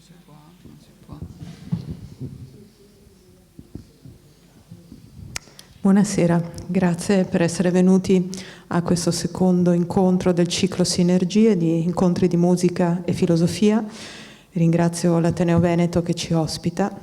si può, non si può. Buonasera, grazie per essere venuti a questo secondo incontro del ciclo Sinergie di incontri di musica e filosofia. Ringrazio l'Ateneo Veneto che ci ospita,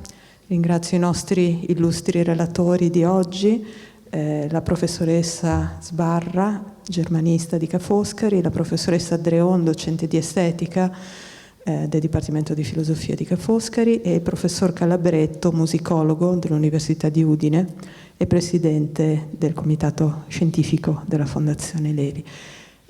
ringrazio i nostri illustri relatori di oggi, la professoressa Sbarra, germanista di Ca' Foscari, la professoressa Dreon, docente di estetica del Dipartimento di Filosofia di Ca' Foscari, e il professor Calabretto, musicologo dell'Università di Udine e presidente del comitato scientifico della Fondazione Levi.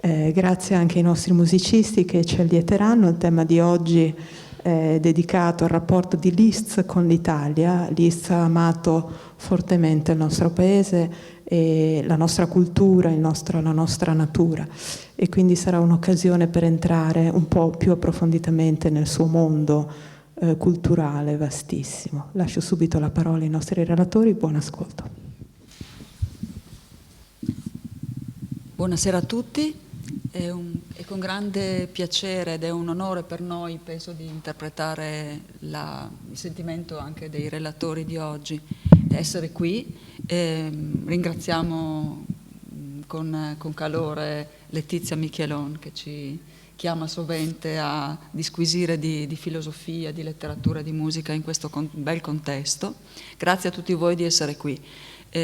Grazie anche ai nostri musicisti che ci allieteranno. Il tema di oggi è dedicato al rapporto di Liszt con l'Italia. Liszt ha amato fortemente il nostro paese e la nostra cultura, la nostra natura, e quindi sarà un'occasione per entrare un po' più approfonditamente nel suo mondo culturale vastissimo. Lascio subito la parola ai nostri relatori, buon ascolto. Buonasera a tutti, è con grande piacere ed è un onore per noi, penso, di interpretare il sentimento anche dei relatori di oggi, essere qui. Ringraziamo con calore Letizia Michelon che ci chiama sovente a disquisire di filosofia, di letteratura, di musica in questo bel contesto. Grazie a tutti voi di essere qui.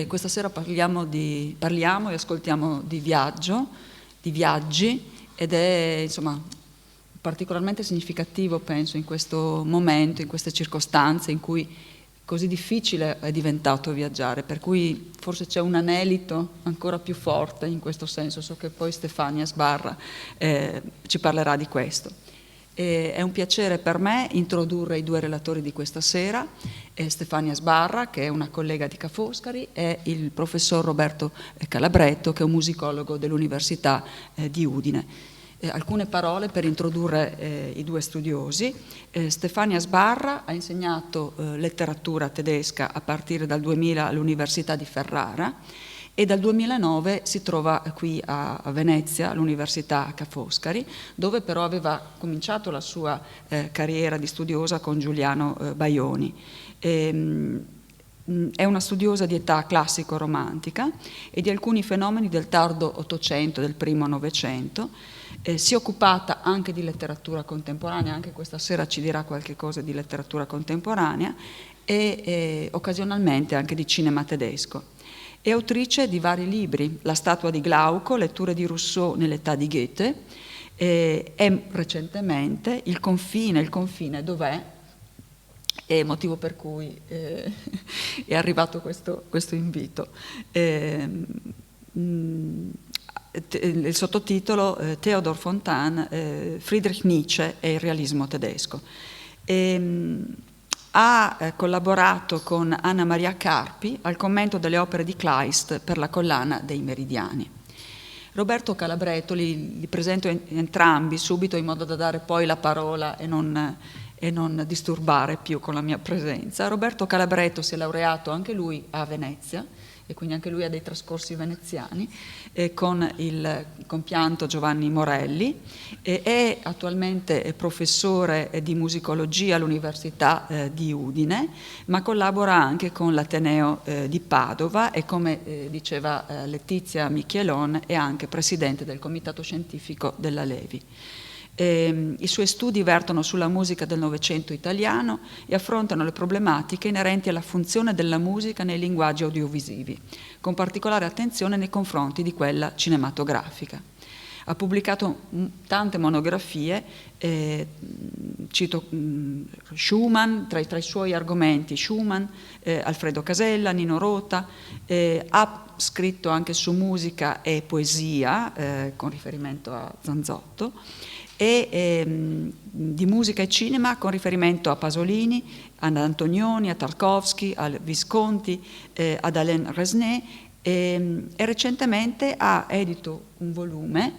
Questa sera parliamo e ascoltiamo di viaggi, ed è insomma particolarmente significativo, penso, in questo momento, in queste circostanze in cui così difficile è diventato viaggiare, per cui forse c'è un anelito ancora più forte in questo senso. So che poi Stefania Sbarra ci parlerà di questo. È un piacere per me introdurre i due relatori di questa sera, Stefania Sbarra, che è una collega di Ca' Foscari, e il professor Roberto Calabretto, che è un musicologo dell'Università di Udine. Alcune parole per introdurre i due studiosi. Stefania Sbarra ha insegnato letteratura tedesca a partire dal 2000 all'Università di Ferrara e dal 2009 si trova qui a Venezia, all'Università Ca' Foscari, dove però aveva cominciato la sua carriera di studiosa con Giuliano Baioni. È una studiosa di età classico-romantica e di alcuni fenomeni del tardo Ottocento, del primo Novecento. Si è occupata anche di letteratura contemporanea, anche questa sera ci dirà qualche cosa di letteratura contemporanea, e occasionalmente anche di cinema tedesco. È autrice di vari libri: La statua di Glauco, letture di Rousseau nell'età di Goethe, e recentemente Il confine dov'è? È motivo per cui è arrivato questo invito. Il sottotitolo Theodor Fontane, Friedrich Nietzsche e il realismo tedesco. Ha collaborato con Anna Maria Carpi al commento delle opere di Kleist per la collana dei Meridiani. Roberto Calabretto li presento entrambi subito, in modo da dare poi la parola e non disturbare più con la mia presenza. Roberto Calabretto si è laureato anche lui a Venezia, e quindi anche lui ha dei trascorsi veneziani, con il compianto Giovanni Morelli, è attualmente professore di musicologia all'Università di Udine, ma collabora anche con l'Ateneo di Padova e, come diceva Letizia Michelon, è anche presidente del comitato scientifico della Levi. I suoi studi vertono sulla musica del Novecento italiano e affrontano le problematiche inerenti alla funzione della musica nei linguaggi audiovisivi, con particolare attenzione nei confronti di quella cinematografica. Ha pubblicato tante monografie, cito Schumann, tra i suoi argomenti Schumann, Alfredo Casella, Nino Rota, ha scritto anche su musica e poesia, con riferimento a Zanzotto, e di musica e cinema con riferimento a Pasolini, ad Antonioni, a Tarkovsky, a Visconti, ad Alain Resnais, e recentemente ha edito un volume,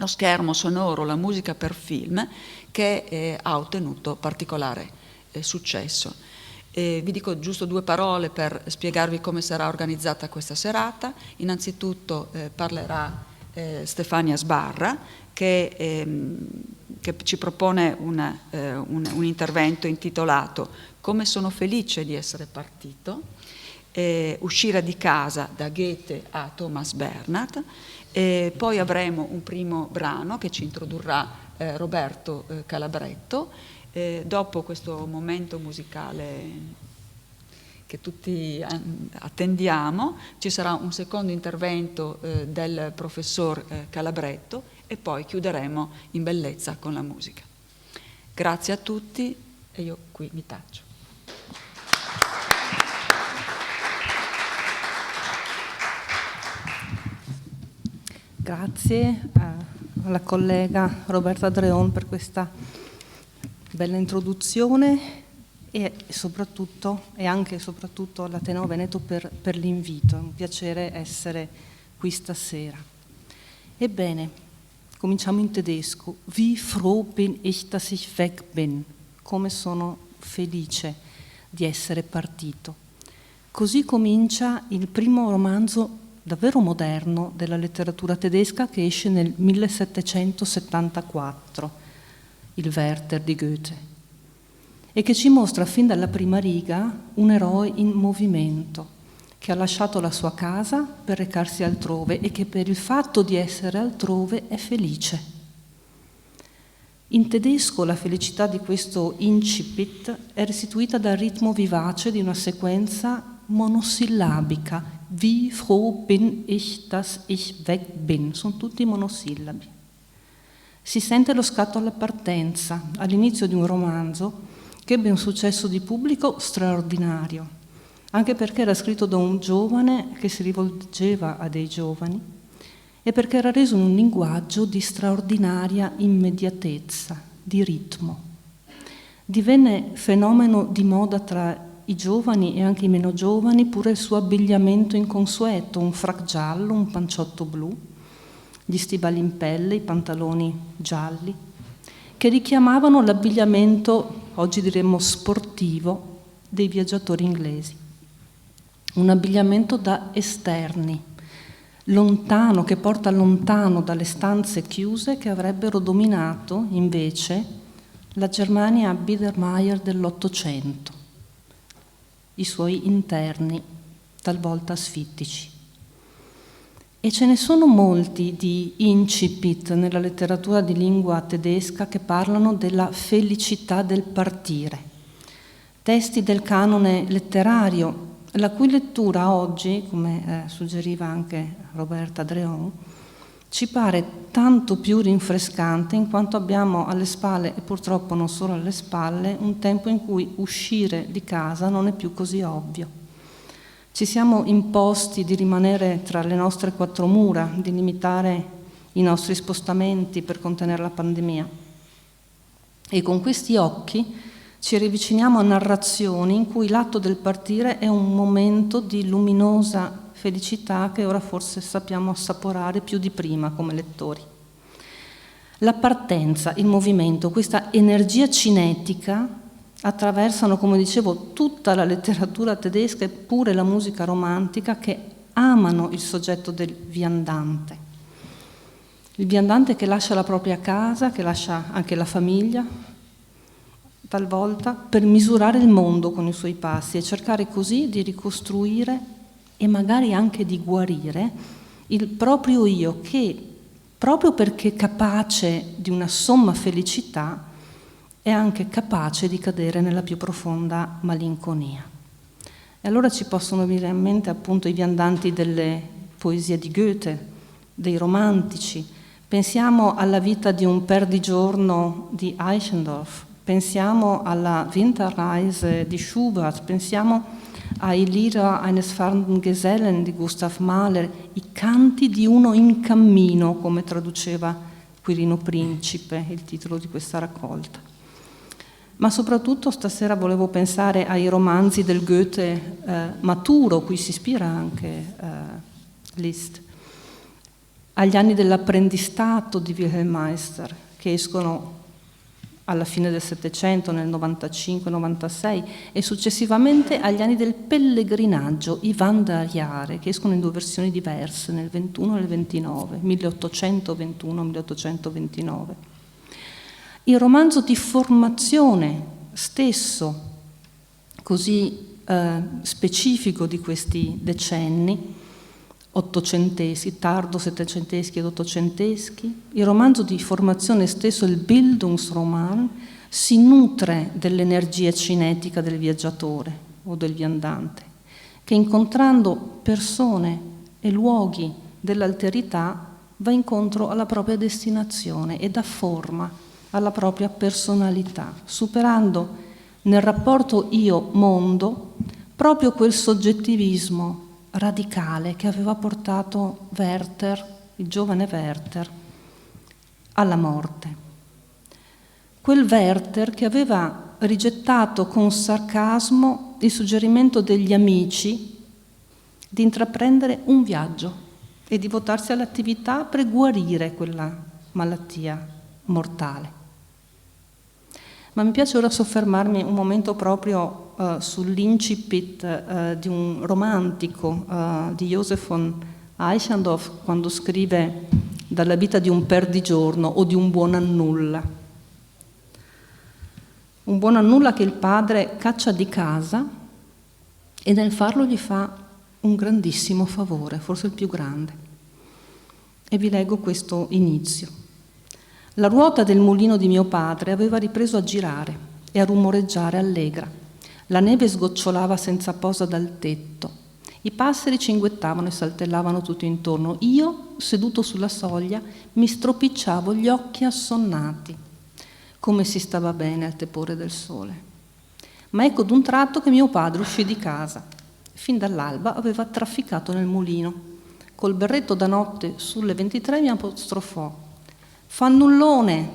Lo schermo sonoro, la musica per film, che ha ottenuto particolare successo. Vi dico giusto due parole per spiegarvi come sarà organizzata questa serata. Innanzitutto parlerà Stefania Sbarra, che ci propone un intervento intitolato "Come sono felice di essere partito", uscire di casa da Goethe a Thomas Bernhard. Poi avremo un primo brano che ci introdurrà Roberto Calabretto. Dopo questo momento musicale che tutti attendiamo, ci sarà un secondo intervento del professor Calabretto e poi chiuderemo in bellezza con la musica. Grazie a tutti e io qui mi taccio. Grazie alla collega Roberta Dreon per questa bella introduzione e anche e soprattutto all'Ateneo Veneto per l'invito. È un piacere essere qui stasera. Ebbene, cominciamo in tedesco. Wie froh bin ich, dass ich weg bin. Come sono felice di essere partito. Così comincia il primo romanzo davvero moderno della letteratura tedesca, che esce nel 1774, il Werther di Goethe, e che ci mostra fin dalla prima riga un eroe in movimento, che ha lasciato la sua casa per recarsi altrove e che per il fatto di essere altrove è felice. In tedesco la felicità di questo incipit è restituita dal ritmo vivace di una sequenza monosillabica. Wie froh bin ich, dass ich weg bin. Sono tutti monosillabi. Si sente lo scatto alla partenza, all'inizio di un romanzo che ebbe un successo di pubblico straordinario, anche perché era scritto da un giovane che si rivolgeva a dei giovani e perché era reso in un linguaggio di straordinaria immediatezza, di ritmo. Divenne fenomeno di moda tra i giovani e anche i meno giovani pure il suo abbigliamento inconsueto, un frac giallo, un panciotto blu, gli stivali in pelle, i pantaloni gialli, che richiamavano l'abbigliamento, oggi diremmo sportivo, dei viaggiatori inglesi. Un abbigliamento da esterni, lontano, che porta lontano dalle stanze chiuse che avrebbero dominato invece la Germania Biedermeier dell'Ottocento, i suoi interni, talvolta asfittici. E ce ne sono molti di incipit nella letteratura di lingua tedesca che parlano della felicità del partire. Testi del canone letterario, la cui lettura oggi, come suggeriva anche Roberta Dreon, ci pare tanto più rinfrescante in quanto abbiamo alle spalle, e purtroppo non solo alle spalle, un tempo in cui uscire di casa non è più così ovvio. Ci siamo imposti di rimanere tra le nostre quattro mura, di limitare i nostri spostamenti per contenere la pandemia. E con questi occhi ci riavviciniamo a narrazioni in cui l'atto del partire è un momento di luminosa felicità che ora forse sappiamo assaporare più di prima come lettori. La partenza, il movimento, questa energia cinetica attraversano, come dicevo, tutta la letteratura tedesca e pure la musica romantica, che amano il soggetto del viandante. Il viandante che lascia la propria casa, che lascia anche la famiglia, talvolta, per misurare il mondo con i suoi passi e cercare così di ricostruire e magari anche di guarire il proprio io, che proprio perché capace di una somma felicità è anche capace di cadere nella più profonda malinconia. E allora ci possono venire in mente appunto i viandanti delle poesie di Goethe, dei romantici. Pensiamo alla vita di un perdigiorno di Eichendorff, pensiamo alla Winterreise di Schubert, pensiamo ai Lieder eines fahrenden Gesellen di Gustav Mahler, i canti di uno in cammino, come traduceva Quirino Principe, il titolo di questa raccolta. Ma soprattutto stasera volevo pensare ai romanzi del Goethe maturo, cui si ispira anche Liszt, agli anni dell'apprendistato di Wilhelm Meister, che escono alla fine del Settecento, nel 95-96, e successivamente agli anni del pellegrinaggio, i Wanderjahre, che escono in 2 versioni diverse, nel 21 e nel 29, 1821-1829. Il romanzo di formazione stesso, così specifico di questi decenni, ottocenteschi, tardo settecenteschi ed ottocenteschi, il romanzo di formazione stesso, il Bildungsroman, si nutre dell'energia cinetica del viaggiatore o del viandante, che incontrando persone e luoghi dell'alterità va incontro alla propria destinazione e dà forma alla propria personalità, superando nel rapporto io-mondo proprio quel soggettivismo radicale che aveva portato Werther, il giovane Werther, alla morte. Quel Werther che aveva rigettato con sarcasmo il suggerimento degli amici di intraprendere un viaggio e di votarsi all'attività per guarire quella malattia mortale. Ma mi piace ora soffermarmi un momento proprio sull'incipit di un romantico di Joseph von Eichendorff, quando scrive Dalla vita di un perdigiorno o di un buon a nulla. Un buon a nulla che il padre caccia di casa e nel farlo gli fa un grandissimo favore, forse il più grande. E vi leggo questo inizio. La ruota del mulino di mio padre aveva ripreso a girare e a rumoreggiare allegra. La neve sgocciolava senza posa dal tetto. I passeri cinguettavano e saltellavano tutto intorno. Io, seduto sulla soglia, mi stropicciavo gli occhi assonnati. Come si stava bene al tepore del sole. Ma ecco d'un tratto che mio padre uscì di casa. Fin dall'alba aveva trafficato nel mulino. Col berretto da notte sulle 23 mi apostrofò. Fannullone,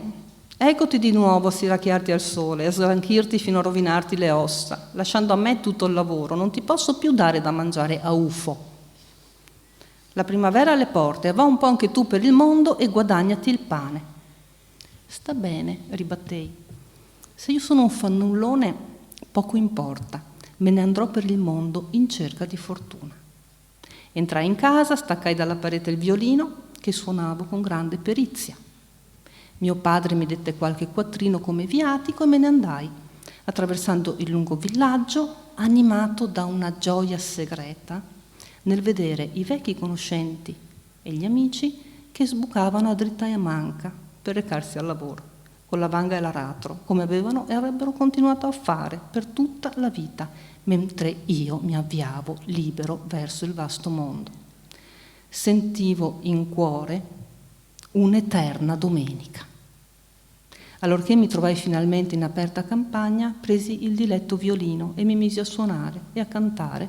eccoti di nuovo a stiracchiarti al sole, a sgranchirti fino a rovinarti le ossa, lasciando a me tutto il lavoro, non ti posso più dare da mangiare a ufo. La primavera alle porte, va un po' anche tu per il mondo e guadagnati il pane. Sta bene, ribattei, se io sono un fannullone poco importa, me ne andrò per il mondo in cerca di fortuna. Entrai in casa, staccai dalla parete il violino che suonavo con grande perizia. Mio padre mi dette qualche quattrino come viatico e me ne andai, attraversando il lungo villaggio, animato da una gioia segreta nel vedere i vecchi conoscenti e gli amici che sbucavano a dritta e a manca per recarsi al lavoro, con la vanga e l'aratro, come avevano e avrebbero continuato a fare per tutta la vita, mentre io mi avviavo libero verso il vasto mondo. Sentivo in cuore un'eterna domenica. Allorché mi trovai finalmente in aperta campagna, presi il diletto violino e mi misi a suonare e a cantare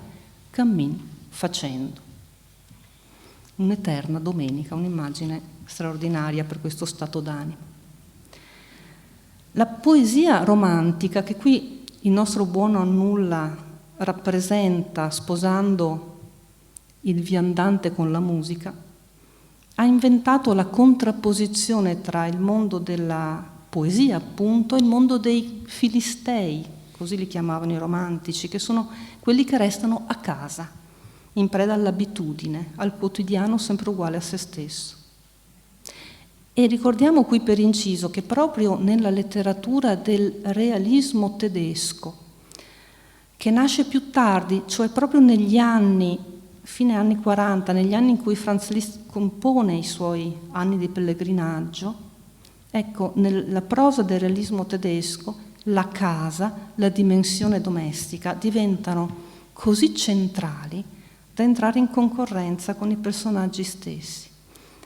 cammin facendo. Un'eterna domenica, un'immagine straordinaria per questo stato d'animo. La poesia romantica che qui il nostro buono a nulla rappresenta sposando il viandante con la musica, ha inventato la contrapposizione tra il mondo della poesia, appunto, e il mondo dei filistei, così li chiamavano i romantici, che sono quelli che restano a casa, in preda all'abitudine, al quotidiano sempre uguale a se stesso. E ricordiamo qui per inciso che proprio nella letteratura del realismo tedesco, che nasce più tardi, cioè proprio negli anni, fine anni 40, negli anni in cui Franz Liszt compone i suoi anni di pellegrinaggio, ecco, nella prosa del realismo tedesco, la casa, la dimensione domestica diventano così centrali da entrare in concorrenza con i personaggi stessi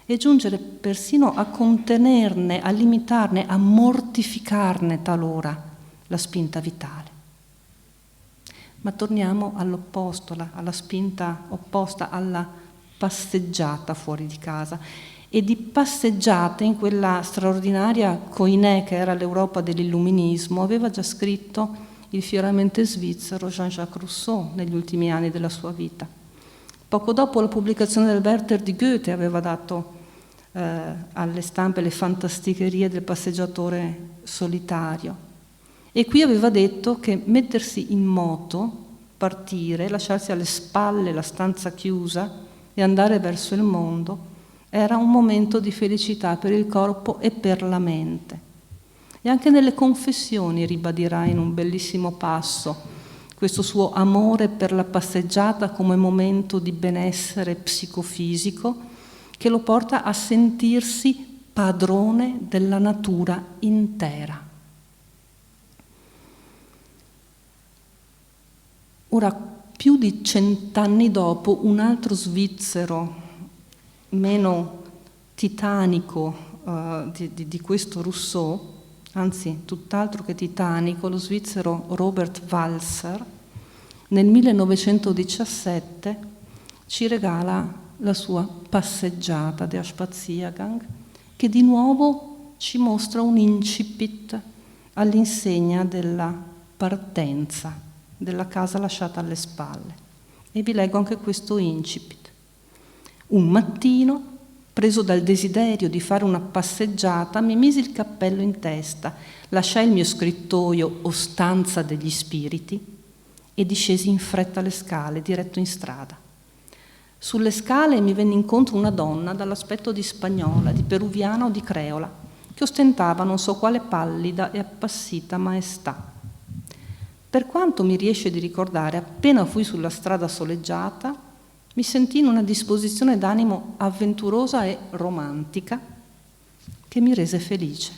e giungere persino a contenerne, a limitarne, a mortificarne talora la spinta vitale. Ma torniamo all'opposto, alla spinta opposta, alla passeggiata fuori di casa. E di passeggiate in quella straordinaria Koiné che era l'Europa dell'illuminismo aveva già scritto il fieramente svizzero Jean-Jacques Rousseau negli ultimi anni della sua vita. Poco dopo la pubblicazione del Werther di Goethe aveva dato alle stampe le fantasticherie del passeggiatore solitario. E qui aveva detto che mettersi in moto, partire, lasciarsi alle spalle la stanza chiusa e andare verso il mondo era un momento di felicità per il corpo e per la mente. E anche nelle confessioni ribadirà in un bellissimo passo questo suo amore per la passeggiata come momento di benessere psicofisico che lo porta a sentirsi padrone della natura intera. Ora, più di 100 anni dopo, un altro svizzero meno titanico di questo Rousseau, anzi tutt'altro che titanico, lo svizzero Robert Walser, nel 1917 ci regala la sua passeggiata, Der Spaziergang, che di nuovo ci mostra un incipit all'insegna della partenza, della casa lasciata alle spalle. E vi leggo anche questo incipit. Un mattino, preso dal desiderio di fare una passeggiata, mi misi il cappello in testa, lasciai il mio scrittoio o stanza degli spiriti e discesi in fretta le scale, diretto in strada. Sulle scale mi venne incontro una donna dall'aspetto di spagnola, di peruviana o di creola, che ostentava non so quale pallida e appassita maestà. Per quanto mi riesce di ricordare, appena fui sulla strada soleggiata, mi sentii in una disposizione d'animo avventurosa e romantica che mi rese felice.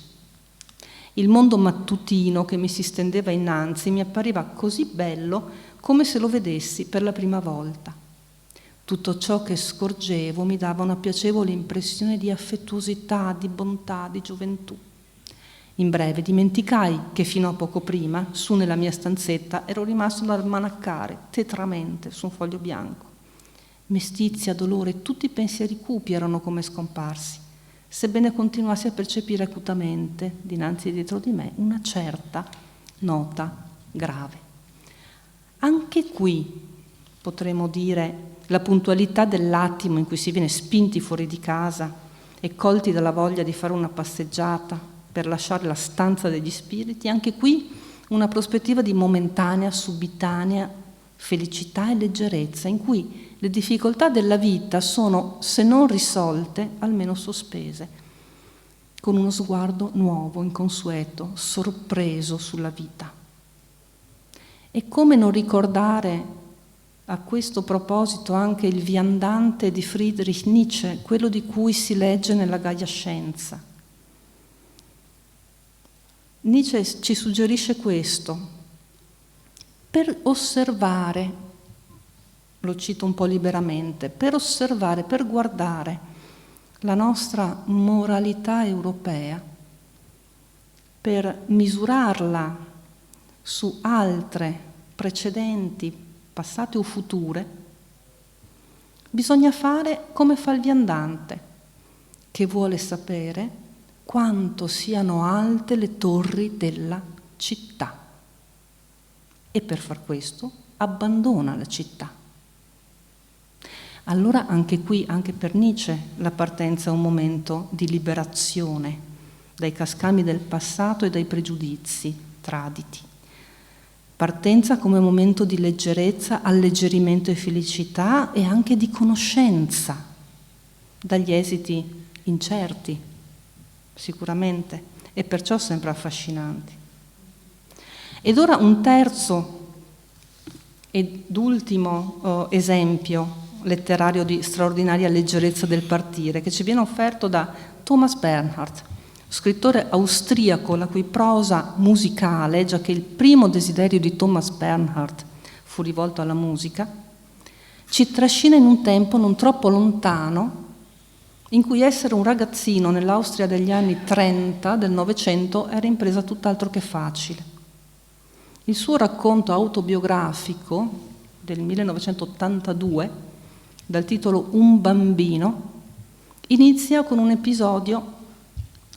Il mondo mattutino che mi si stendeva innanzi mi appariva così bello come se lo vedessi per la prima volta. Tutto ciò che scorgevo mi dava una piacevole impressione di affettuosità, di bontà, di gioventù. In breve, dimenticai che fino a poco prima, su nella mia stanzetta, ero rimasto ad almanaccare tetramente su un foglio bianco. Mestizia, dolore, tutti i pensieri cupi erano come scomparsi, sebbene continuassi a percepire acutamente, dinanzi e dietro di me, una certa nota grave. Anche qui, potremmo dire, la puntualità dell'attimo in cui si viene spinti fuori di casa e colti dalla voglia di fare una passeggiata per lasciare la stanza degli spiriti, anche qui una prospettiva di momentanea, subitanea felicità e leggerezza, in cui le difficoltà della vita sono, se non risolte, almeno sospese, con uno sguardo nuovo, inconsueto, sorpreso sulla vita. E come non ricordare a questo proposito anche il viandante di Friedrich Nietzsche, quello di cui si legge nella Gaia Scienza. Nietzsche ci suggerisce questo: per osservare, lo cito un po' liberamente, per osservare, per guardare la nostra moralità europea, per misurarla su altre precedenti, passate o future, bisogna fare come fa il viandante, che vuole sapere quanto siano alte le torri della città. E per far questo abbandona la città. Allora anche qui, anche per Nietzsche, la partenza è un momento di liberazione dai cascami del passato e dai pregiudizi traditi. Partenza come momento di leggerezza, alleggerimento e felicità e anche di conoscenza dagli esiti incerti, sicuramente, e perciò sempre affascinanti. Ed ora un terzo ed ultimo esempio letterario di straordinaria leggerezza del partire, che ci viene offerto da Thomas Bernhard, scrittore austriaco la cui prosa musicale, già che il primo desiderio di Thomas Bernhard fu rivolto alla musica, ci trascina in un tempo non troppo lontano in cui essere un ragazzino nell'Austria degli anni 30 del Novecento era impresa tutt'altro che facile. Il suo racconto autobiografico del 1982, dal titolo Un bambino, inizia con un episodio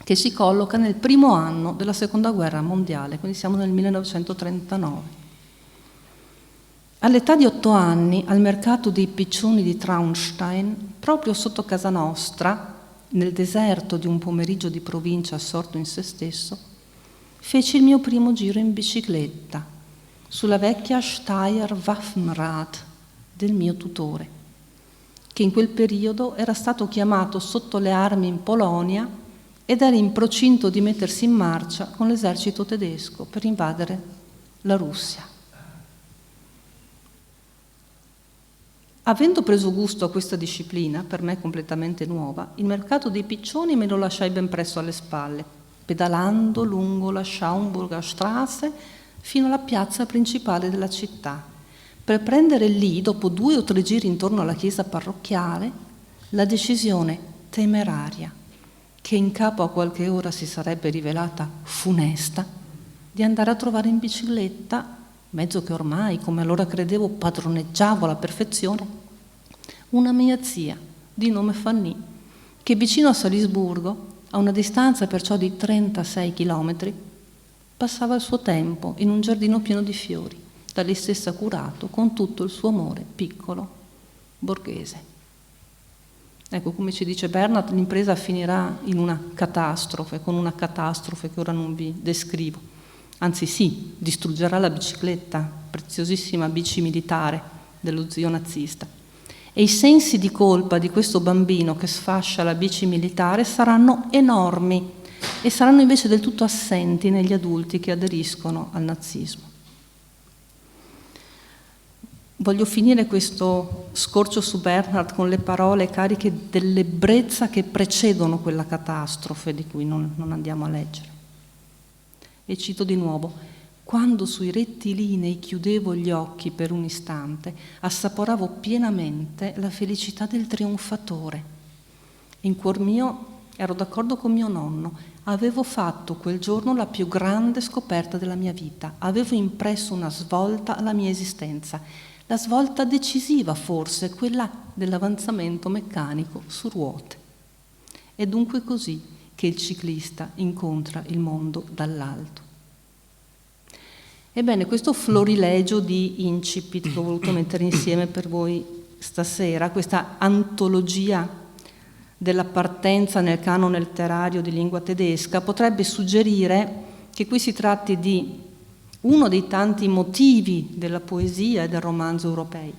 che si colloca nel primo anno della Seconda Guerra Mondiale, quindi siamo nel 1939. All'età di 8 anni, al mercato dei piccioni di Traunstein, proprio sotto casa nostra, nel deserto di un pomeriggio di provincia assorto in se stesso, feci il mio primo giro in bicicletta sulla vecchia Steyr Waffenrad del mio tutore, che in quel periodo era stato chiamato sotto le armi in Polonia ed era in procinto di mettersi in marcia con l'esercito tedesco per invadere la Russia. Avendo preso gusto a questa disciplina, per me completamente nuova, il mercato dei piccioni me lo lasciai ben presto alle spalle, pedalando lungo la Schaumburger Straße fino alla piazza principale della città, per prendere lì, dopo 2 o 3 giri intorno alla chiesa parrocchiale, la decisione temeraria, che in capo a qualche ora si sarebbe rivelata funesta, di andare a trovare in bicicletta, mezzo che ormai, come allora credevo, padroneggiavo alla perfezione, una mia zia di nome Fanny, che vicino a Salisburgo, a una distanza perciò di 36 chilometri, passava il suo tempo in un giardino pieno di fiori, da lei stessa curato, con tutto il suo amore piccolo, borghese. Ecco, come ci dice Bernard, l'impresa finirà in una catastrofe, con una catastrofe che ora non vi descrivo. Anzi sì, distruggerà la bicicletta, preziosissima bici militare dello zio nazista. E i sensi di colpa di questo bambino che sfascia la bici militare saranno enormi e saranno invece del tutto assenti negli adulti che aderiscono al nazismo. Voglio finire questo scorcio su Bernard con le parole cariche dell'ebbrezza che precedono quella catastrofe di cui non andiamo a leggere. E cito di nuovo: quando sui rettilinei chiudevo gli occhi per un istante, assaporavo pienamente la felicità del trionfatore. In cuor mio ero d'accordo con mio nonno, avevo fatto quel giorno la più grande scoperta della mia vita, avevo impresso una svolta alla mia esistenza, la svolta decisiva forse, quella dell'avanzamento meccanico su ruote. È dunque così che il ciclista incontra il mondo dall'alto. Ebbene, questo florilegio di incipit che ho voluto mettere insieme per voi stasera, questa antologia della partenza nel canone letterario di lingua tedesca, potrebbe suggerire che qui si tratti di uno dei tanti motivi della poesia e del romanzo europei.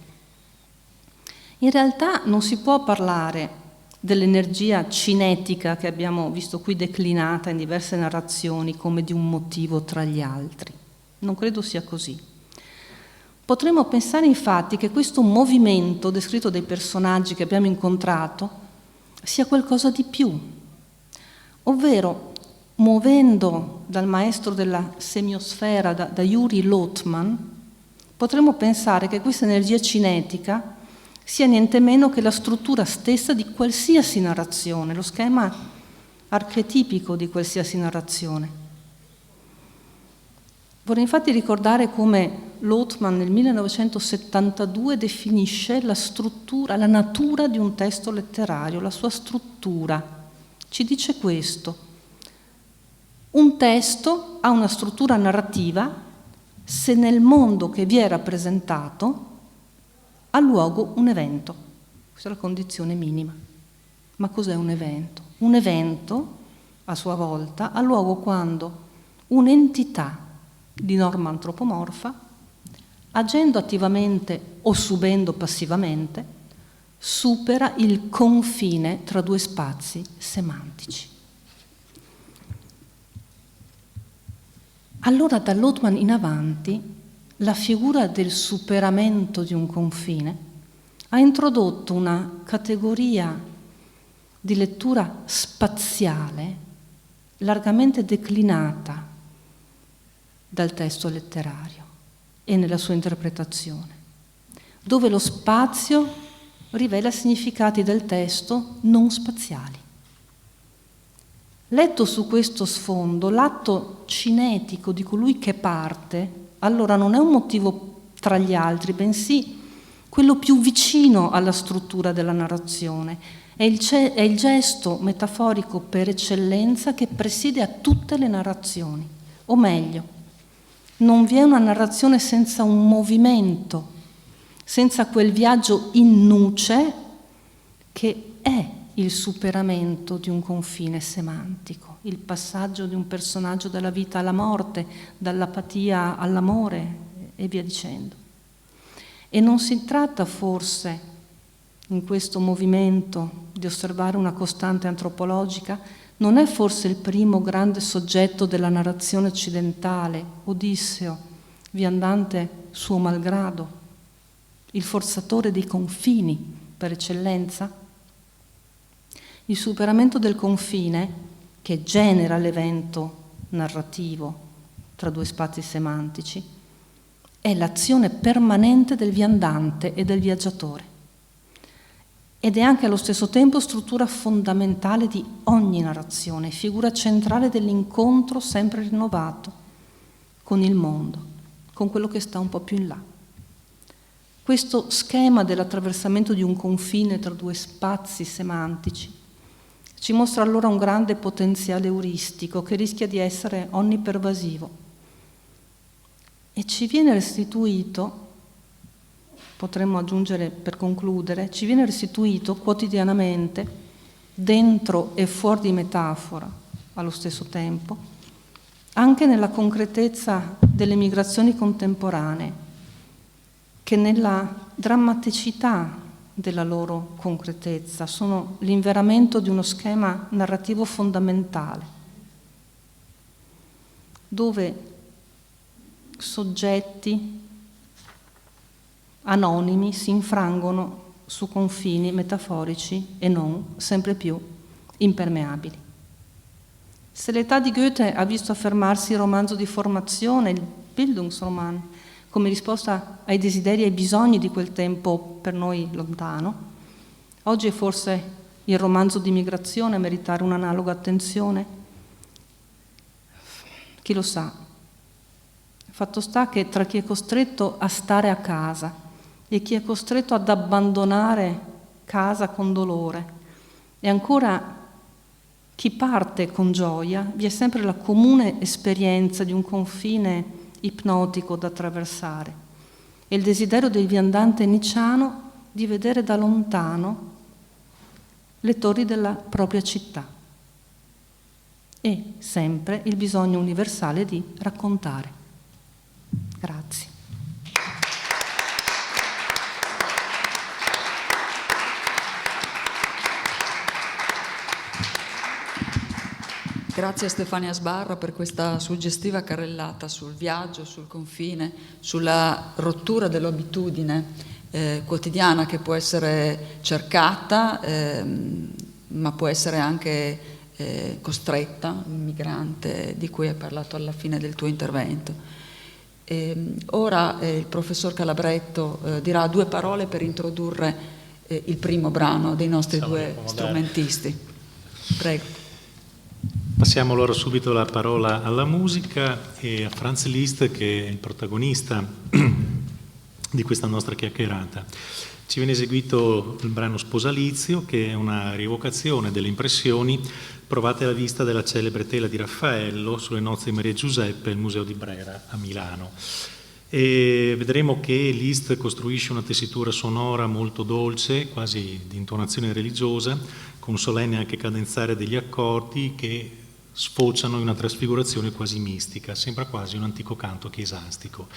In realtà non si può parlare dell'energia cinetica che abbiamo visto qui declinata in diverse narrazioni come di un motivo tra gli altri. Non credo sia così. Potremmo pensare infatti che questo movimento descritto dai personaggi che abbiamo incontrato sia qualcosa di più, ovvero muovendo dal maestro della semiosfera, da Yuri Lotman, potremmo pensare che questa energia cinetica sia niente meno che la struttura stessa di qualsiasi narrazione, lo schema archetipico di qualsiasi narrazione. Vorrei infatti ricordare come Lotman nel 1972 definisce la struttura, la natura di un testo letterario, la sua struttura. Ci dice questo: un testo ha una struttura narrativa se nel mondo che vi è rappresentato ha luogo un evento. Questa è la condizione minima. Ma cos'è un evento? Un evento, a sua volta, ha luogo quando un'entità di norma antropomorfa, agendo attivamente o subendo passivamente, supera il confine tra 2 spazi semantici. Allora da Lotman in avanti la figura del superamento di un confine ha introdotto una categoria di lettura spaziale largamente declinata dal testo letterario e nella sua interpretazione, dove lo spazio rivela significati del testo non spaziali. Letto su questo sfondo, l'atto cinetico di colui che parte allora non è un motivo tra gli altri, bensì quello più vicino alla struttura della narrazione. È il gesto metaforico per eccellenza che presiede a tutte le narrazioni. O meglio, non vi è una narrazione senza un movimento, senza quel viaggio in nuce che è il superamento di un confine semantico, il passaggio di un personaggio dalla vita alla morte, dall'apatia all'amore e via dicendo. E non si tratta forse, in questo movimento, di osservare una costante antropologica? Non è forse il primo grande soggetto della narrazione occidentale, Odisseo, viandante suo malgrado, il forzatore dei confini per eccellenza? Il superamento del confine, che genera l'evento narrativo tra due spazi semantici, è l'azione permanente del viandante e del viaggiatore. Ed è anche allo stesso tempo struttura fondamentale di ogni narrazione, figura centrale dell'incontro sempre rinnovato con il mondo, con quello che sta un po' più in là. Questo schema dell'attraversamento di un confine tra due spazi semantici ci mostra allora un grande potenziale euristico che rischia di essere onnipervasivo e ci viene restituito, potremmo aggiungere per concludere, ci viene restituito quotidianamente, dentro e fuori di metafora allo stesso tempo, anche nella concretezza delle migrazioni contemporanee, che nella drammaticità della loro concretezza sono l'inveramento di uno schema narrativo fondamentale, dove soggetti anonimi si infrangono su confini metaforici e non sempre più impermeabili. Se l'età di Goethe ha visto affermarsi il romanzo di formazione, il Bildungsroman, come risposta ai desideri e ai bisogni di quel tempo per noi lontano, oggi è forse il romanzo di migrazione a meritare un'analoga attenzione? Chi lo sa? Fatto sta che tra chi è costretto a stare a casa e chi è costretto ad abbandonare casa con dolore e ancora chi parte con gioia, vi è sempre la comune esperienza di un confine ipnotico da attraversare e il desiderio del viandante nicciano di vedere da lontano le torri della propria città e sempre il bisogno universale di raccontare. Grazie. Grazie a Stefania Sbarra per questa suggestiva carrellata sul viaggio, sul confine, sulla rottura dell'abitudine quotidiana che può essere cercata, ma può essere anche costretta, il migrante di cui hai parlato alla fine del tuo intervento. Ora il professor Calabretto dirà due parole per introdurre il primo brano dei nostri due strumentisti. Prego. Passiamo allora subito la parola alla musica e a Franz Liszt, che è il protagonista di questa nostra chiacchierata. Ci viene eseguito il brano Sposalizio, che è una rievocazione delle impressioni provate alla vista della celebre tela di Raffaello sulle nozze di Maria Giuseppe al Museo di Brera a Milano. E vedremo che Liszt costruisce una tessitura sonora molto dolce, quasi di intonazione religiosa, con un solenne anche cadenzare degli accordi che sfociano in una trasfigurazione quasi mistica, sembra quasi un antico canto chiesastico.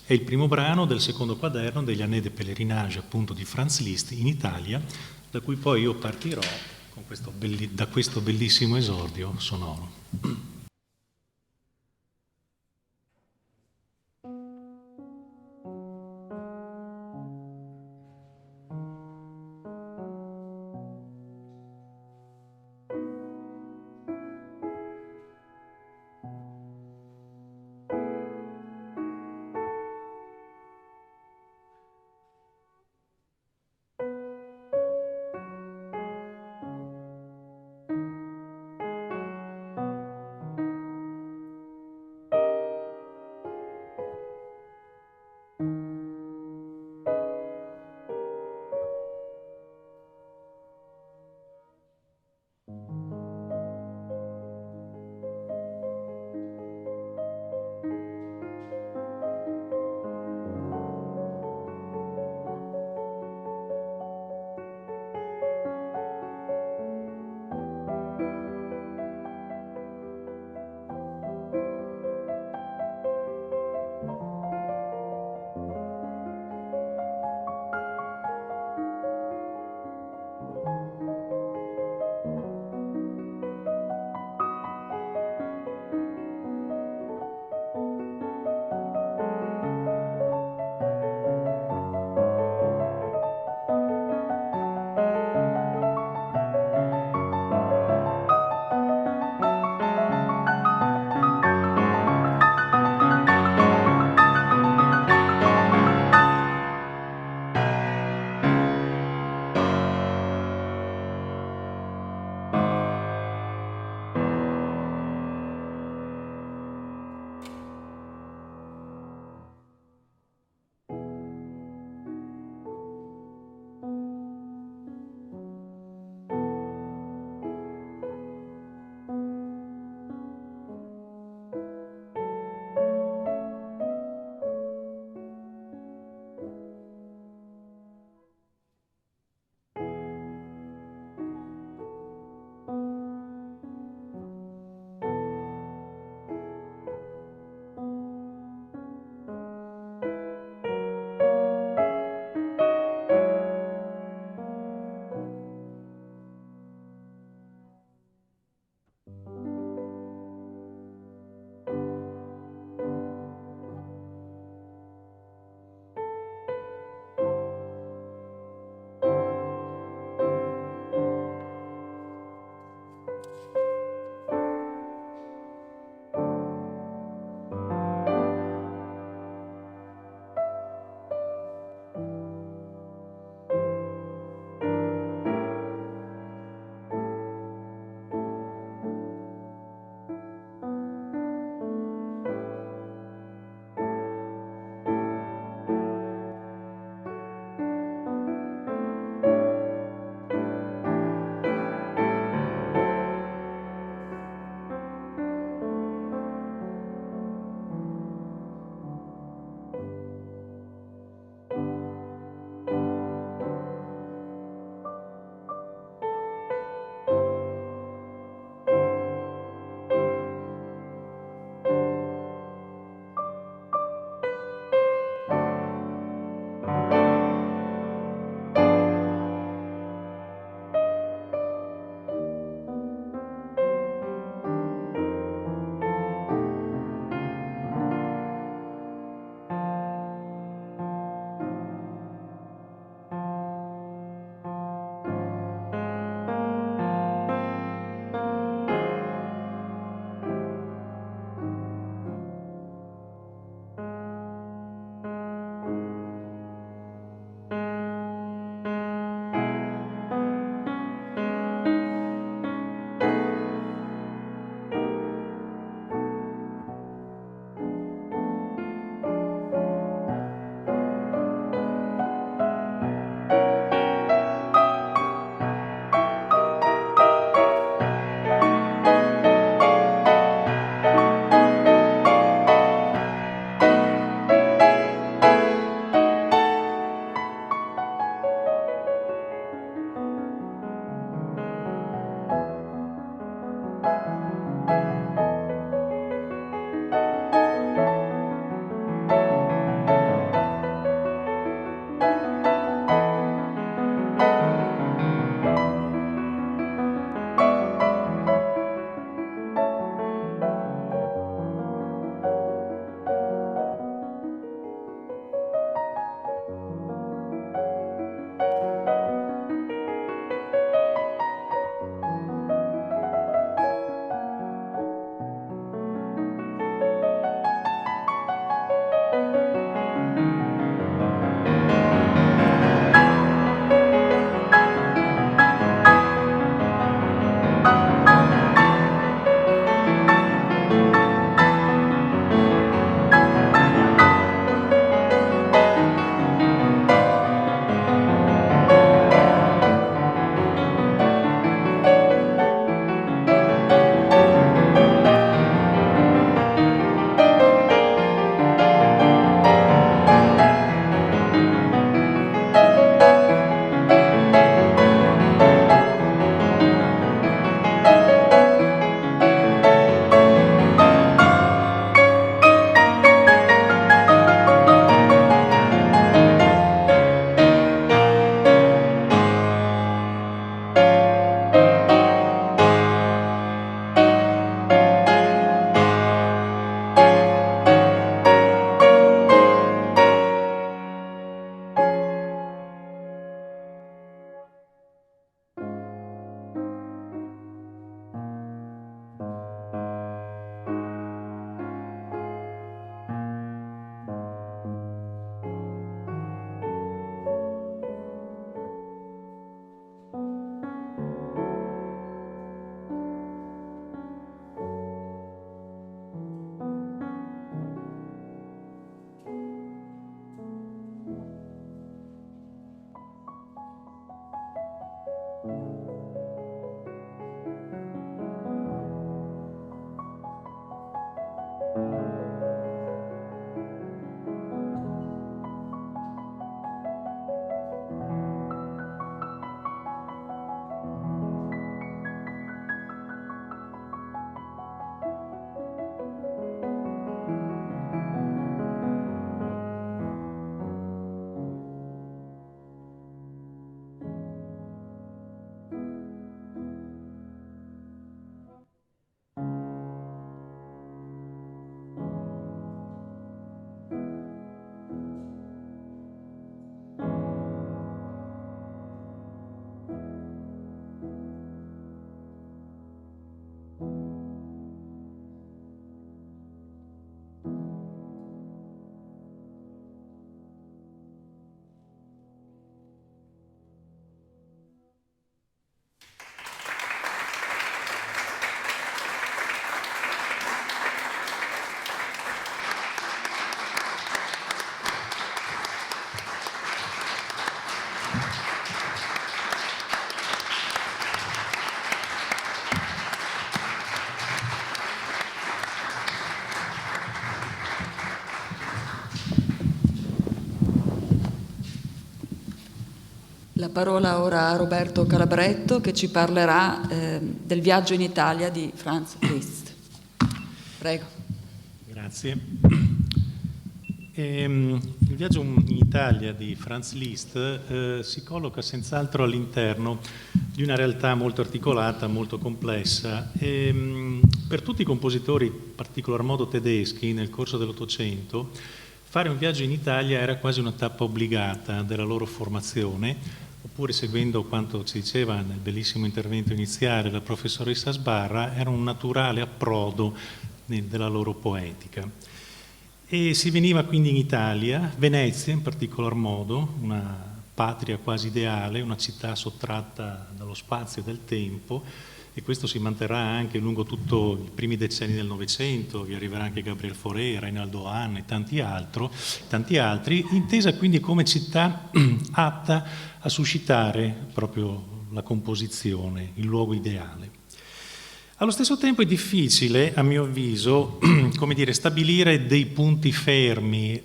È il primo brano del secondo quaderno degli Années de Pèlerinage, appunto, di Franz Liszt in Italia, da cui poi io partirò con da questo bellissimo esordio sonoro. La parola ora a Roberto Calabretto che ci parlerà del viaggio in Italia di Franz Liszt. Prego. Grazie. Il viaggio in Italia di Franz Liszt si colloca senz'altro all'interno di una realtà molto articolata, molto complessa. Per tutti i compositori, in particolar modo tedeschi, nel corso dell'Ottocento, fare un viaggio in Italia era quasi una tappa obbligata della loro formazione, oppure, seguendo quanto ci diceva nel bellissimo intervento iniziale la professoressa Sbarra, era un naturale approdo della loro poetica. E si veniva quindi in Italia, Venezia in particolar modo, una patria quasi ideale, una città sottratta dallo spazio e dal tempo, e questo si manterrà anche lungo tutti i primi decenni del Novecento. Vi arriverà anche Gabriel Fauré, Reinaldo Hahn e tanti altri, intesa quindi come città atta a suscitare proprio la composizione, il luogo ideale. Allo stesso tempo è difficile, a mio avviso, come dire, stabilire dei punti fermi,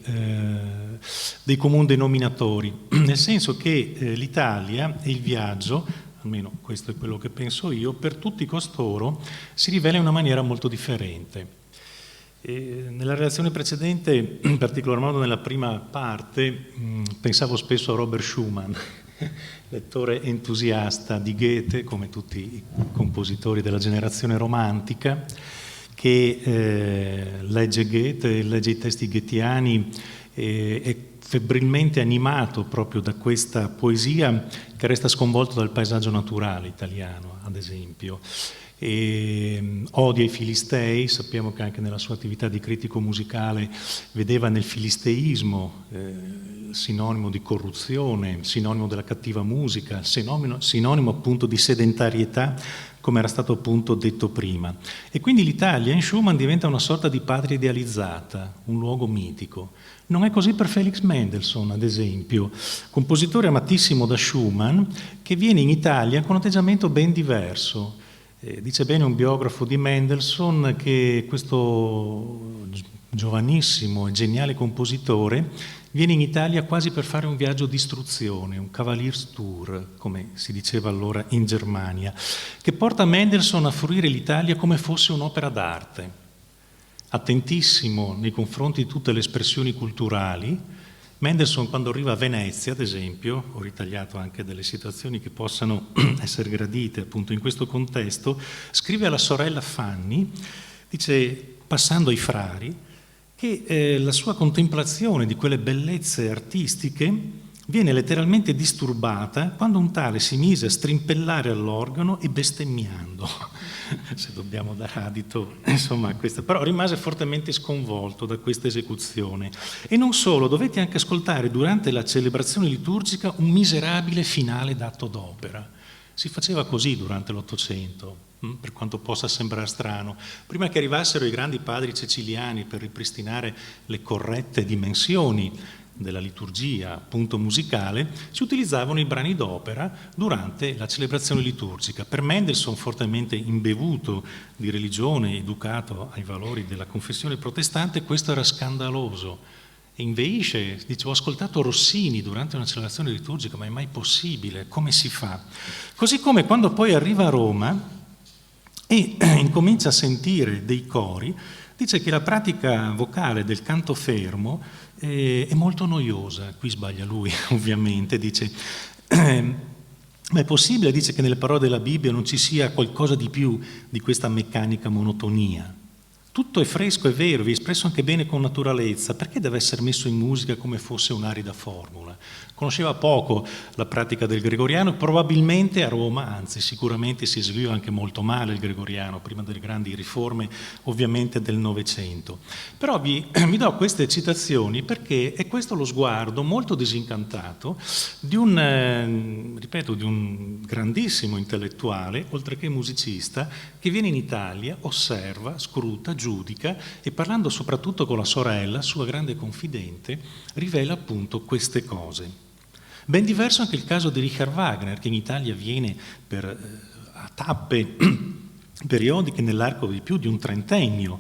dei comuni denominatori, nel senso che l'Italia e il viaggio, almeno questo è quello che penso io, per tutti costoro si rivela in una maniera molto differente. Nella relazione precedente, in particolar modo nella prima parte, pensavo spesso a Robert Schumann, lettore entusiasta di Goethe, come tutti i compositori della generazione romantica, che legge Goethe, legge i testi goetheani, è febbrilmente animato proprio da questa poesia che resta sconvolto dal paesaggio naturale italiano, ad esempio. Odia i filistei, sappiamo che anche nella sua attività di critico musicale vedeva nel filisteismo sinonimo di corruzione, sinonimo della cattiva musica, sinonimo appunto di sedentarietà, come era stato appunto detto prima. E quindi l'Italia in Schumann diventa una sorta di patria idealizzata, un luogo mitico. Non è così per Felix Mendelssohn, ad esempio, compositore amatissimo da Schumann, che viene in Italia con un atteggiamento ben diverso. Dice bene un biografo di Mendelssohn che questo giovanissimo e geniale compositore viene in Italia quasi per fare un viaggio di istruzione, un Kavalierstour, come si diceva allora in Germania, che porta Mendelssohn a fruire l'Italia come fosse un'opera d'arte, attentissimo nei confronti di tutte le espressioni culturali. Mendelssohn, quando arriva a Venezia, ad esempio, ho ritagliato anche delle situazioni che possano essere gradite appunto in questo contesto, scrive alla sorella Fanny, dice, passando ai frari, che la sua contemplazione di quelle bellezze artistiche viene letteralmente disturbata quando un tale si mise a strimpellare all'organo e bestemmiando, se dobbiamo dare adito, insomma, a questa. Però rimase fortemente sconvolto da questa esecuzione. E non solo, dovette anche ascoltare durante la celebrazione liturgica un miserabile finale d'atto d'opera. Si faceva così durante l'Ottocento, per quanto possa sembrare strano. Prima che arrivassero i grandi padri ceciliani per ripristinare le corrette dimensioni della liturgia, appunto musicale, si utilizzavano i brani d'opera durante la celebrazione liturgica. Per Mendelssohn, fortemente imbevuto di religione, educato ai valori della confessione protestante, questo era scandaloso. E inveisce, dice, ho ascoltato Rossini durante una celebrazione liturgica, ma è mai possibile? Come si fa? Così come quando poi arriva a Roma e incomincia a sentire dei cori, dice che la pratica vocale del canto fermo è molto noiosa. Qui sbaglia lui, ovviamente, dice, ma è possibile, dice, che nelle parole della Bibbia non ci sia qualcosa di più di questa meccanica monotonia? Tutto è fresco, è vero, vi è espresso anche bene con naturalezza, perché deve essere messo in musica come fosse un'arida formula? Conosceva poco la pratica del gregoriano, probabilmente a Roma, anzi sicuramente si eseguiva anche molto male il gregoriano, prima delle grandi riforme ovviamente del Novecento. Però vi do queste citazioni perché è questo lo sguardo molto disincantato di un grandissimo intellettuale, oltre che musicista, che viene in Italia, osserva, scruta, giudica e, parlando soprattutto con la sorella, sua grande confidente, rivela appunto queste cose. Ben diverso anche il caso di Richard Wagner, che in Italia viene a tappe periodiche nell'arco di più di un trentennio,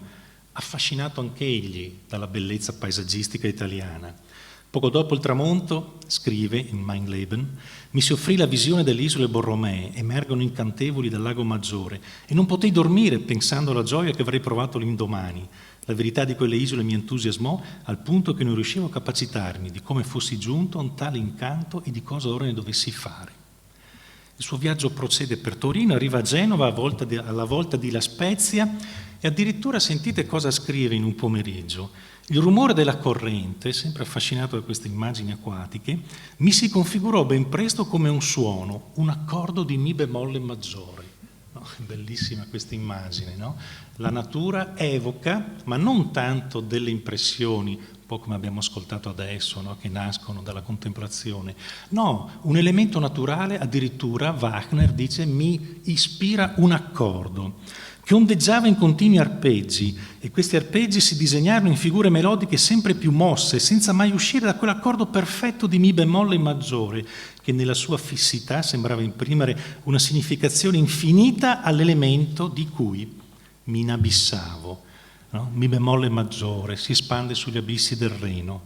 affascinato anche egli dalla bellezza paesaggistica italiana. Poco dopo il tramonto, scrive in Mein Leben, mi si offrì la visione delle isole Borromee, emergono incantevoli dal lago Maggiore, e non potei dormire pensando alla gioia che avrei provato l'indomani. La verità di quelle isole mi entusiasmò al punto che non riuscivo a capacitarmi di come fossi giunto a un tale incanto e di cosa ora ne dovessi fare. Il suo viaggio procede per Torino, arriva a Genova alla volta di La Spezia e addirittura sentite cosa scrive in un pomeriggio. Il rumore della corrente, sempre affascinato da queste immagini acquatiche, mi si configurò ben presto come un suono, un accordo di mi bemolle maggiore. No, è bellissima questa immagine, no? La natura evoca, ma non tanto delle impressioni, un po' come abbiamo ascoltato adesso, no? Che nascono dalla contemplazione. No, un elemento naturale, addirittura Wagner dice, mi ispira un accordo che ondeggiava in continui arpeggi, e questi arpeggi si disegnarono in figure melodiche sempre più mosse, senza mai uscire da quell'accordo perfetto di mi bemolle maggiore, che nella sua fissità sembrava imprimere una significazione infinita all'elemento di cui mi inabissavo. No? Mi bemolle maggiore si espande sugli abissi del Reno,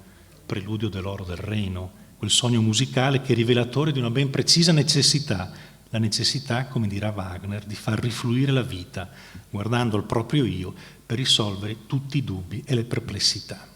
preludio dell'oro del Reno, quel sogno musicale che è rivelatore di una ben precisa necessità, la necessità, come dirà Wagner, di far rifluire la vita, guardando il proprio io per risolvere tutti i dubbi e le perplessità.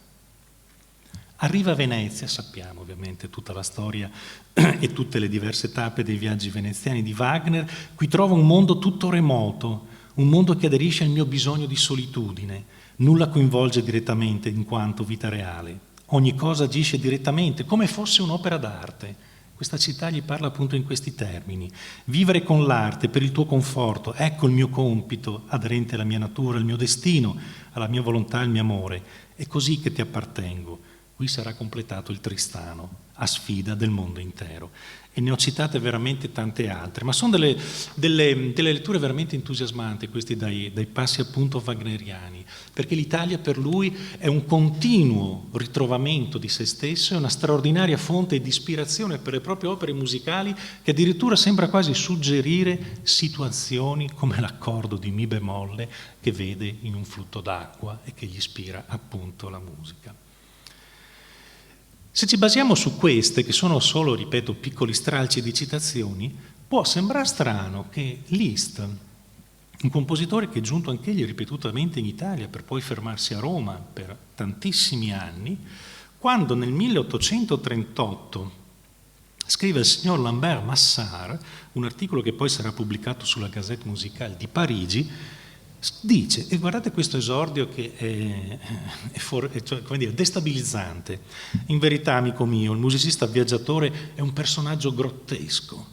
Arriva a Venezia, sappiamo ovviamente tutta la storia e tutte le diverse tappe dei viaggi veneziani di Wagner, qui trova un mondo tutto remoto, un mondo che aderisce al mio bisogno di solitudine, nulla coinvolge direttamente in quanto vita reale, ogni cosa agisce direttamente, come fosse un'opera d'arte. Questa città gli parla appunto in questi termini. Vivere con l'arte per il tuo conforto, ecco il mio compito, aderente alla mia natura, al mio destino, alla mia volontà, al mio amore. È così che ti appartengo. Qui sarà completato il Tristano, a sfida del mondo intero. E ne ho citate veramente tante altre, ma sono delle letture veramente entusiasmanti, questi dai passi appunto wagneriani, perché l'Italia per lui è un continuo ritrovamento di se stesso, è una straordinaria fonte di ispirazione per le proprie opere musicali, che addirittura sembra quasi suggerire situazioni come l'accordo di mi bemolle che vede in un flutto d'acqua e che gli ispira appunto la musica. Se ci basiamo su queste, che sono solo, ripeto, piccoli stralci di citazioni, può sembrare strano che Liszt, un compositore che è giunto anch'egli ripetutamente in Italia per poi fermarsi a Roma per tantissimi anni, quando nel 1838 scrive il signor Lambert Massard, un articolo che poi sarà pubblicato sulla Gazette Musicale di Parigi, dice, e guardate questo esordio che è come dire, destabilizzante: in verità, amico mio, il musicista viaggiatore è un personaggio grottesco.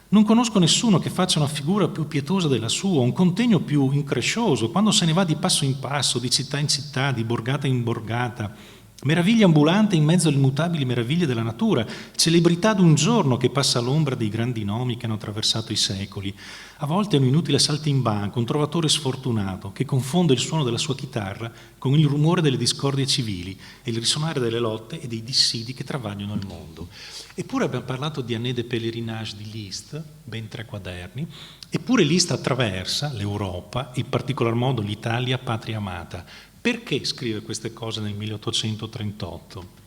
Non conosco nessuno che faccia una figura più pietosa della sua, un contegno più increscioso, quando se ne va di passo in passo, di città in città, di borgata in borgata, meraviglia ambulante in mezzo alle immutabili meraviglie della natura, celebrità d'un giorno che passa all'ombra dei grandi nomi che hanno attraversato i secoli. A volte è un inutile saltimbanco, un trovatore sfortunato che confonde il suono della sua chitarra con il rumore delle discordie civili e il risuonare delle lotte e dei dissidi che travagliano il mondo. Eppure abbiamo parlato di Année de Pèlerinage di Liszt, ben 3 quaderni, eppure Liszt attraversa l'Europa, in particolar modo l'Italia, patria amata. Perché scrive queste cose nel 1838?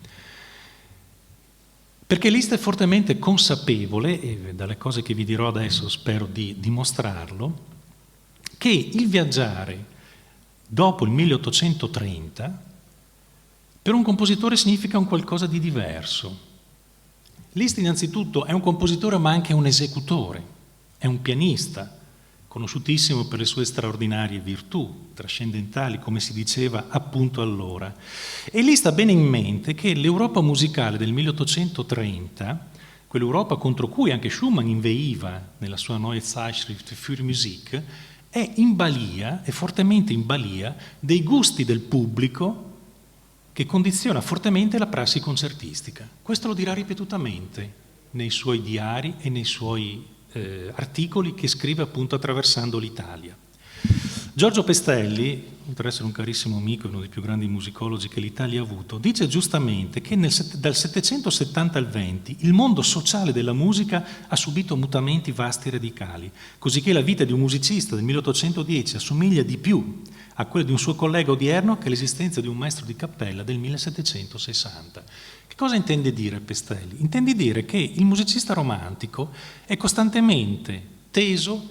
Perché Liszt è fortemente consapevole, e dalle cose che vi dirò adesso spero di dimostrarlo, che il viaggiare dopo il 1830 per un compositore significa un qualcosa di diverso. Liszt innanzitutto è un compositore ma anche un esecutore, è un pianista, conosciutissimo per le sue straordinarie virtù trascendentali, come si diceva appunto allora. E Liszt ha bene in mente che l'Europa musicale del 1830, quell'Europa contro cui anche Schumann inveiva nella sua Neue Zeitschrift für Musik, è in balia, è fortemente in balia dei gusti del pubblico che condiziona fortemente la prassi concertistica. Questo lo dirà ripetutamente nei suoi diari e nei suoi articoli che scrive appunto attraversando l'Italia. Giorgio Pestelli, oltre ad essere un carissimo amico e uno dei più grandi musicologi che l'Italia ha avuto, dice giustamente che dal 770 al 20 il mondo sociale della musica ha subito mutamenti vasti e radicali, cosicché la vita di un musicista del 1810 assomiglia di più a quella di un suo collega odierno che l'esistenza di un maestro di cappella del 1760. Che cosa intende dire Pestelli? Intende dire che il musicista romantico è costantemente teso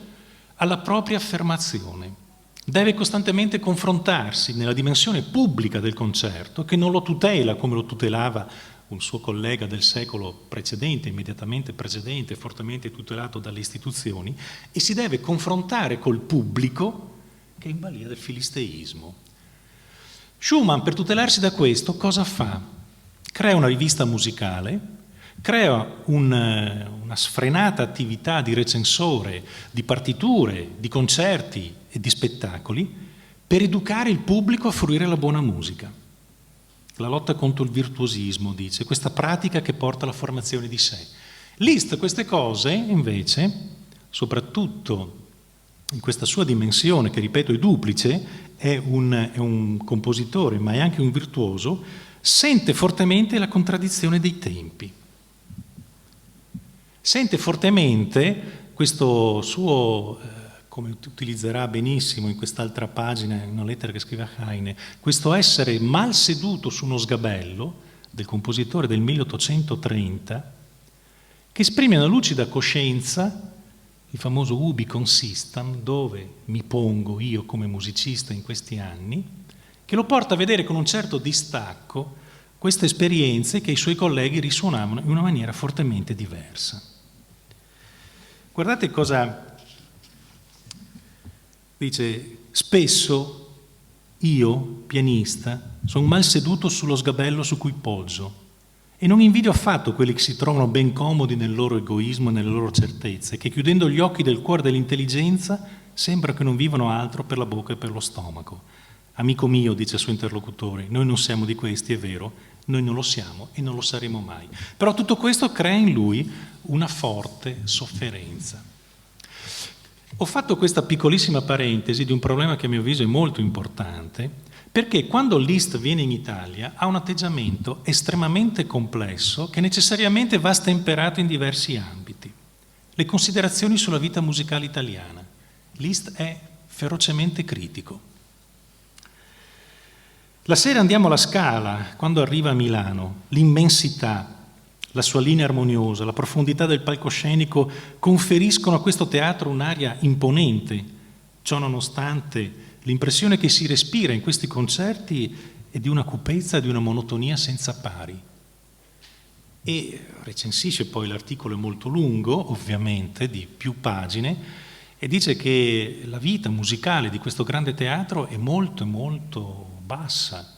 alla propria affermazione. Deve costantemente confrontarsi nella dimensione pubblica del concerto, che non lo tutela come lo tutelava un suo collega del secolo precedente, immediatamente precedente, fortemente tutelato dalle istituzioni, e si deve confrontare col pubblico che è in balia del filisteismo. Schumann, per tutelarsi da questo, cosa fa? Crea una rivista musicale, crea una sfrenata attività di recensore, di partiture, di concerti e di spettacoli per educare il pubblico a fruire la buona musica. La lotta contro il virtuosismo, dice, questa pratica che porta alla formazione di sé. Liszt queste cose, invece, soprattutto in questa sua dimensione, che ripeto è duplice, è un compositore ma è anche un virtuoso, sente fortemente la contraddizione dei tempi. Sente fortemente questo suo, come utilizzerà benissimo in quest'altra pagina, in una lettera che scrive a Heine, questo essere mal seduto su uno sgabello del compositore del 1830, che esprime una lucida coscienza, il famoso ubi consistam, dove mi pongo io come musicista in questi anni, che lo porta a vedere con un certo distacco queste esperienze che i suoi colleghi risuonavano in una maniera fortemente diversa. Guardate cosa dice: spesso io, pianista, sono mal seduto sullo sgabello su cui poggio e non invidio affatto quelli che si trovano ben comodi nel loro egoismo e nelle loro certezze, che chiudendo gli occhi del cuore e dell'intelligenza sembra che non vivano altro per la bocca e per lo stomaco. Amico mio, dice il suo interlocutore, noi non siamo di questi, è vero, noi non lo siamo e non lo saremo mai. Però tutto questo crea in lui una forte sofferenza. Ho fatto questa piccolissima parentesi di un problema che a mio avviso è molto importante, perché quando Liszt viene in Italia ha un atteggiamento estremamente complesso che necessariamente va stemperato in diversi ambiti. Le considerazioni sulla vita musicale italiana. Liszt è ferocemente critico. La sera andiamo alla Scala, quando arriva a Milano, l'immensità, la sua linea armoniosa, la profondità del palcoscenico conferiscono a questo teatro un'aria imponente. Ciò nonostante, l'impressione che si respira in questi concerti è di una cupezza e di una monotonia senza pari. E recensisce poi, l'articolo è molto lungo, ovviamente, di più pagine, e dice che la vita musicale di questo grande teatro è molto, molto bassa.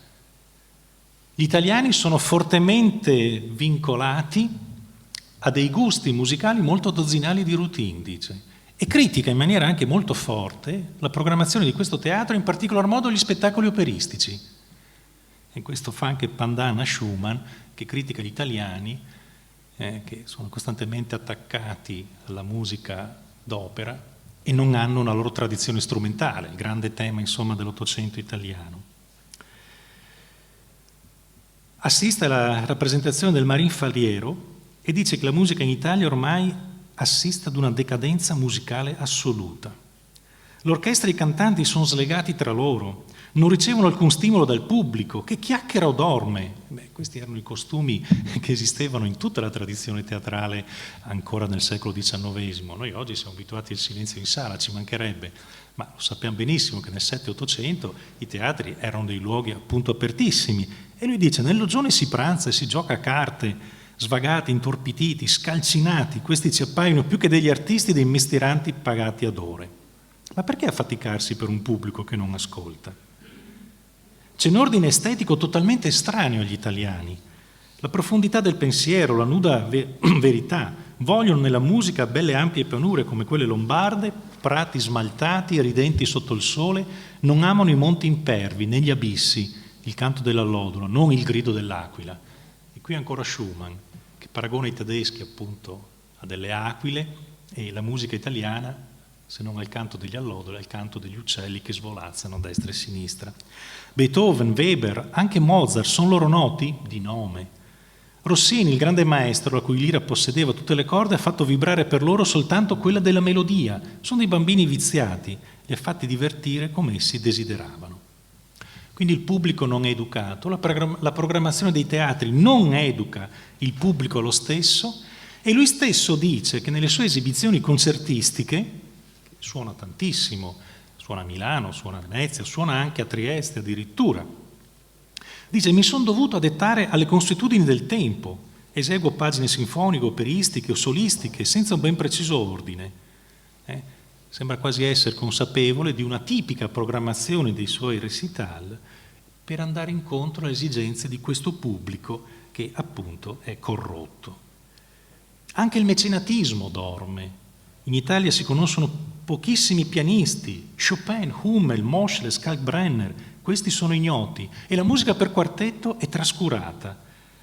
Gli italiani sono fortemente vincolati a dei gusti musicali molto dozzinali di routine, dice, e critica in maniera anche molto forte la programmazione di questo teatro, in particolar modo gli spettacoli operistici. E questo fa anche pandan a Schumann, che critica gli italiani che sono costantemente attaccati alla musica d'opera e non hanno una loro tradizione strumentale, il grande tema insomma dell'Ottocento italiano. Assiste alla rappresentazione del Marin Faliero e dice che la musica in Italia ormai assiste ad una decadenza musicale assoluta. L'orchestra e i cantanti sono slegati tra loro, non ricevono alcun stimolo dal pubblico, che chiacchiera o dorme. Questi erano i costumi che esistevano in tutta la tradizione teatrale ancora nel secolo XIX. Noi oggi siamo abituati al silenzio in sala, ci mancherebbe, ma lo sappiamo benissimo che nel 7-800 i teatri erano dei luoghi appunto apertissimi. E lui dice, nello giorno si pranza e si gioca a carte, svagati, intorpiditi, scalcinati, questi ci appaiono più che degli artisti, dei mestieranti pagati ad ore. Ma perché affaticarsi per un pubblico che non ascolta? C'è un ordine estetico totalmente estraneo agli italiani. La profondità del pensiero, la nuda verità, vogliono nella musica belle ampie pianure come quelle lombarde, prati smaltati e ridenti sotto il sole, non amano i monti impervi, né gli abissi, il canto dell'allodola, non il grido dell'aquila. E qui ancora Schumann, che paragona i tedeschi appunto a delle aquile e la musica italiana se non al canto degli allodoli, al canto degli uccelli che svolazzano a destra e a sinistra. Beethoven, Weber, anche Mozart, sono loro noti? Di nome. Rossini, il grande maestro, la cui lira possedeva tutte le corde, ha fatto vibrare per loro soltanto quella della melodia. Sono dei bambini viziati, li ha fatti divertire come essi desideravano. Quindi il pubblico non è educato, la programmazione dei teatri non educa il pubblico allo stesso, e lui stesso dice che nelle sue esibizioni concertistiche, suona tantissimo, suona a Milano, suona a Venezia, suona anche a Trieste addirittura, dice: mi sono dovuto adattare alle consuetudini del tempo, eseguo pagine sinfoniche, operistiche o solistiche senza un ben preciso ordine. Sembra quasi essere consapevole di una tipica programmazione dei suoi recital per andare incontro alle esigenze di questo pubblico che appunto è corrotto. Anche il mecenatismo dorme. In Italia si conoscono pochissimi pianisti, Chopin, Hummel, Moscheles, Kalkbrenner, questi sono ignoti, e la musica per quartetto è trascurata.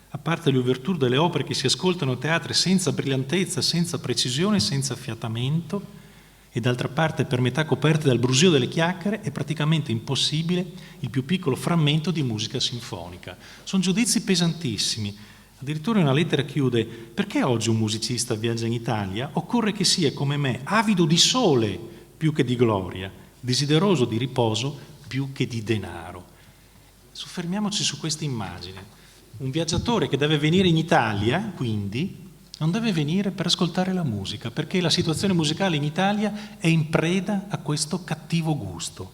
A parte le ouverture delle opere che si ascoltano a teatri senza brillantezza, senza precisione, senza affiatamento, e d'altra parte per metà coperte dal brusio delle chiacchiere, è praticamente impossibile il più piccolo frammento di musica sinfonica. Sono giudizi pesantissimi. Addirittura in una lettera chiude: perché oggi un musicista viaggia in Italia? Occorre che sia come me, avido di sole più che di gloria, desideroso di riposo più che di denaro. Soffermiamoci su questa immagine. Un viaggiatore che deve venire in Italia, quindi, non deve venire per ascoltare la musica, perché la situazione musicale in Italia è in preda a questo cattivo gusto.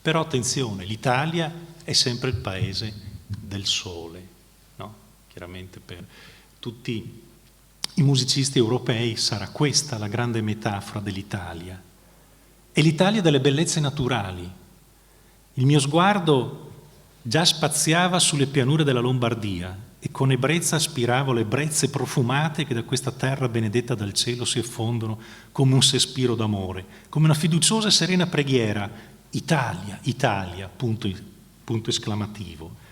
Però attenzione, l'Italia è sempre il paese del sole, no? Chiaramente per tutti i musicisti europei sarà questa la grande metafora dell'Italia. È l'Italia delle bellezze naturali. Il mio sguardo già spaziava sulle pianure della Lombardia e con ebbrezza aspiravo le brezze profumate che da questa terra benedetta dal cielo si effondono come un sospiro d'amore, come una fiduciosa e serena preghiera: Italia, Italia, punto esclamativo.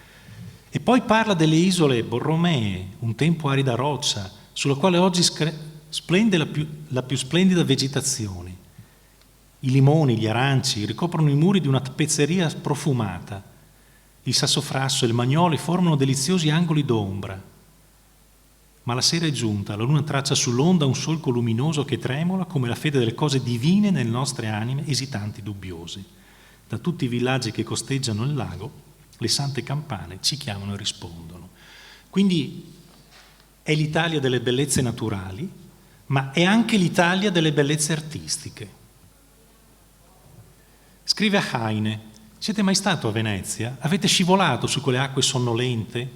E poi parla delle isole Borromee, un tempo arida roccia, sulla quale oggi splende la più splendida vegetazione. I limoni, gli aranci ricoprono i muri di una tappezzeria profumata. Il sassafrasso e il magnoli formano deliziosi angoli d'ombra. Ma la sera è giunta, la luna traccia sull'onda un solco luminoso che tremola come la fede delle cose divine nelle nostre anime esitanti dubbiose. Da tutti i villaggi che costeggiano il lago, le sante campane ci chiamano e rispondono. Quindi è l'Italia delle bellezze naturali, ma è anche l'Italia delle bellezze artistiche. Scrive a Heine: siete mai stato a Venezia? Avete scivolato su quelle acque sonnolente,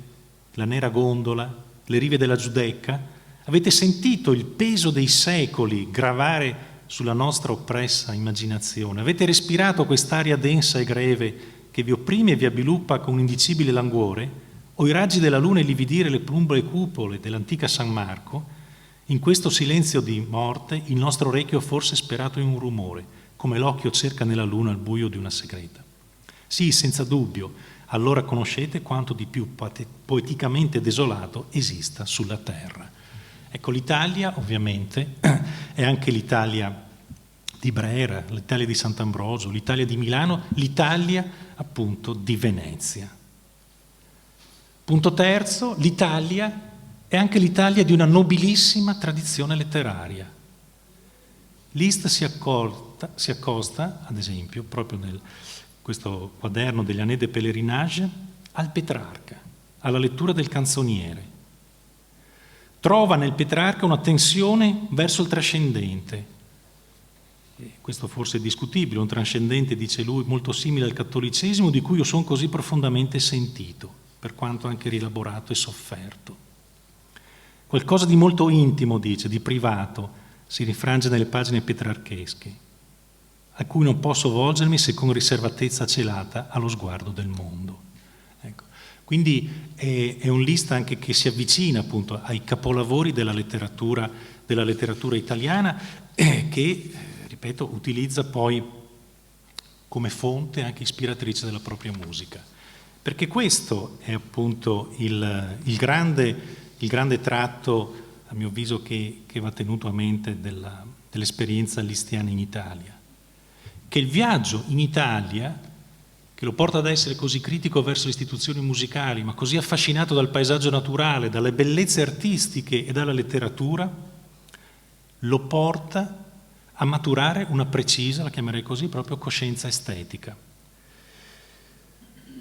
la nera gondola, le rive della Giudecca? Avete sentito il peso dei secoli gravare sulla nostra oppressa immaginazione? Avete respirato quest'aria densa e greve che vi opprime e vi avviluppa con un indicibile languore? O i raggi della luna illividire le plumbee cupole dell'antica San Marco? In questo silenzio di morte il nostro orecchio ha forse sperato in un rumore, come l'occhio cerca nella luna il buio di una segreta. Sì, senza dubbio, allora conoscete quanto di più poeticamente desolato esista sulla terra. Ecco, l'Italia ovviamente è anche l'Italia di Brera, l'Italia di Sant'Ambrogio, l'Italia di Milano, l'Italia appunto di Venezia. Punto terzo, l'Italia è anche l'Italia di una nobilissima tradizione letteraria. Liszt si accosta, ad esempio, proprio nel questo quaderno degli Années de Pèlerinage, al Petrarca, alla lettura del Canzoniere. Trova nel Petrarca una tensione verso il trascendente. E questo forse è discutibile, un trascendente, dice lui, molto simile al cattolicesimo, di cui io sono così profondamente sentito, per quanto anche rielaborato e sofferto. Qualcosa di molto intimo, dice, di privato, si rifrange nelle pagine petrarchesche, a cui non posso volgermi se con riservatezza celata allo sguardo del mondo. Ecco. Quindi è un Liszt anche che si avvicina appunto ai capolavori della letteratura italiana, che, ripeto, utilizza poi come fonte anche ispiratrice della propria musica. Perché questo è appunto il grande tratto, a mio avviso, che va tenuto a mente dell'esperienza lisztiana in Italia. che il viaggio in Italia, che lo porta ad essere così critico verso le istituzioni musicali, ma così affascinato dal paesaggio naturale, dalle bellezze artistiche e dalla letteratura, lo porta a maturare una precisa, la chiamerei così, proprio coscienza estetica.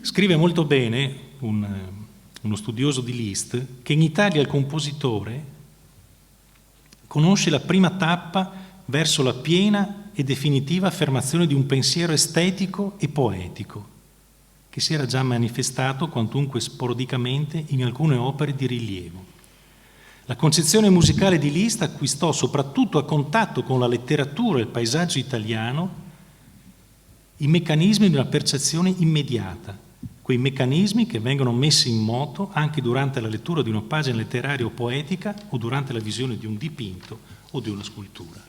Scrive molto bene uno studioso di Liszt che in Italia il compositore conosce la prima tappa verso la piena e definitiva affermazione di un pensiero estetico e poetico che si era già manifestato quantunque sporadicamente in alcune opere di rilievo. La concezione musicale di Liszt acquistò soprattutto a contatto con la letteratura e il paesaggio italiano i meccanismi di una percezione immediata, quei meccanismi che vengono messi in moto anche durante la lettura di una pagina letteraria o poetica o durante la visione di un dipinto o di una scultura.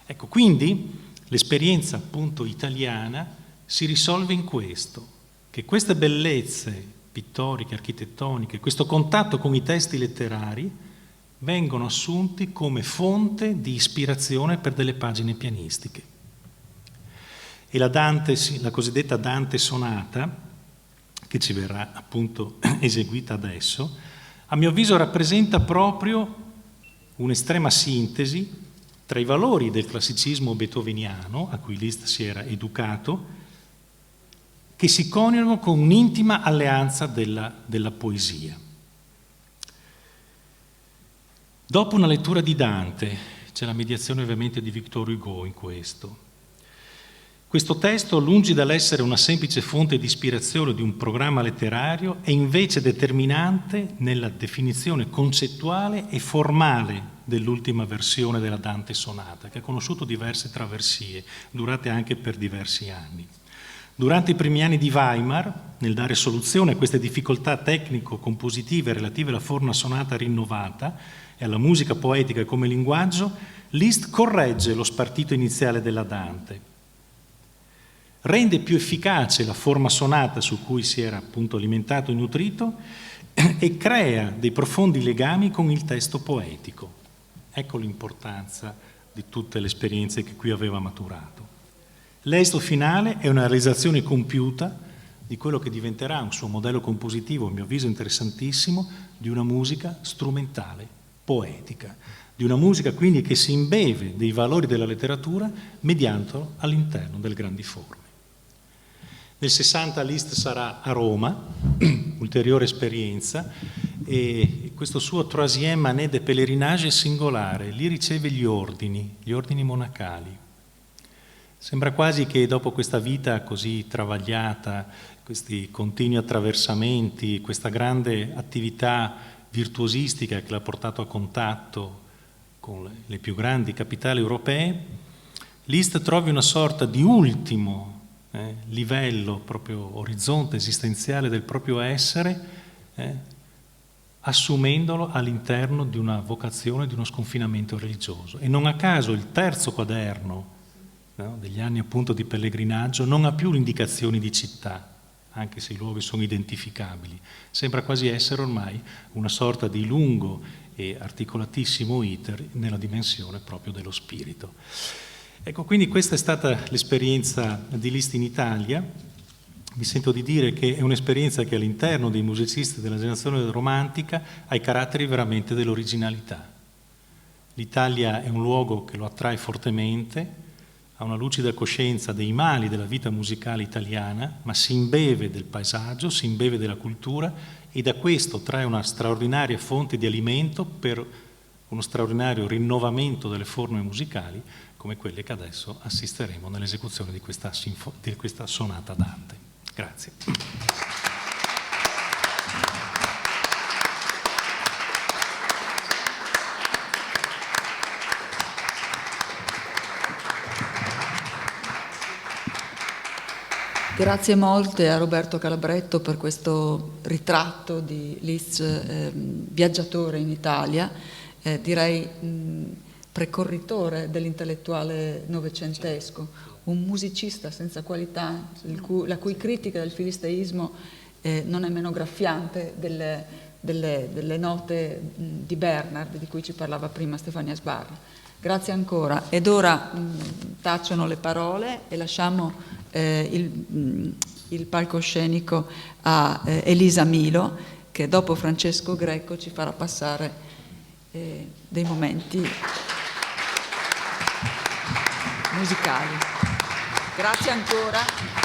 Ecco, quindi l'esperienza appunto italiana si risolve in questo, che queste bellezze pittoriche, architettoniche, questo contatto con i testi letterari vengono assunti come fonte di ispirazione per delle pagine pianistiche. E la cosiddetta Dante sonata, che ci verrà appunto eseguita adesso, a mio avviso rappresenta proprio un'estrema sintesi tra i valori del classicismo beethoveniano, a cui Liszt si era educato, che si coniugano con un'intima alleanza della poesia. Dopo una lettura di Dante, c'è la mediazione ovviamente di Victor Hugo in questo. Questo testo, lungi dall'essere una semplice fonte di ispirazione di un programma letterario, è invece determinante nella definizione concettuale e formale dell'ultima versione della Dante sonata, che ha conosciuto diverse traversie, durate anche per diversi anni. Durante i primi anni di Weimar, nel dare soluzione a queste difficoltà tecnico-compositive relative alla forma sonata rinnovata e alla musica poetica come linguaggio, Liszt corregge lo spartito iniziale della Dante, rende più efficace la forma sonata su cui si era appunto alimentato e nutrito e crea dei profondi legami con il testo poetico. Ecco l'importanza di tutte le esperienze che qui aveva maturato. L'esito finale è una realizzazione compiuta di quello che diventerà un suo modello compositivo, a mio avviso interessantissimo, di una musica strumentale, poetica, di una musica quindi che si imbeve dei valori della letteratura mediantolo all'interno delle grandi forme. Nel 60 Liszt sarà a Roma, ulteriore esperienza, e questo suo troisième année de pèlerinage è singolare, lì riceve gli ordini monacali. Sembra quasi che dopo questa vita così travagliata, questi continui attraversamenti, questa grande attività virtuosistica che l'ha portato a contatto con le più grandi capitali europee, Liszt trovi una sorta di ultimo livello, proprio orizzonte esistenziale del proprio essere, assumendolo all'interno di una vocazione, di uno sconfinamento religioso. E non a caso il terzo quaderno degli anni appunto di pellegrinaggio non ha più indicazioni di città, anche se i luoghi sono identificabili. Sembra quasi essere ormai una sorta di lungo e articolatissimo iter nella dimensione proprio dello spirito. Ecco, quindi questa è stata l'esperienza di Liszt in Italia. Mi sento di dire che è un'esperienza che all'interno dei musicisti della generazione romantica ha i caratteri veramente dell'originalità. L'Italia è un luogo che lo attrae fortemente, ha una lucida coscienza dei mali della vita musicale italiana, ma si imbeve del paesaggio, si imbeve della cultura e da questo trae una straordinaria fonte di alimento per uno straordinario rinnovamento delle forme musicali come quelle che adesso assisteremo nell'esecuzione di questa sonata Dante. Grazie. Grazie molte a Roberto Calabretto per questo ritratto di Liszt viaggiatore in Italia, direi precorritore dell'intellettuale novecentesco, un musicista senza qualità, la cui critica del filisteismo non è meno graffiante delle note di Bernard, di cui ci parlava prima Stefania Sbarra. Grazie ancora. Ed ora tacciono le parole e lasciamo il palcoscenico a Elisa Milo, che dopo Francesco Greco ci farà passare dei momenti musicali. Grazie ancora.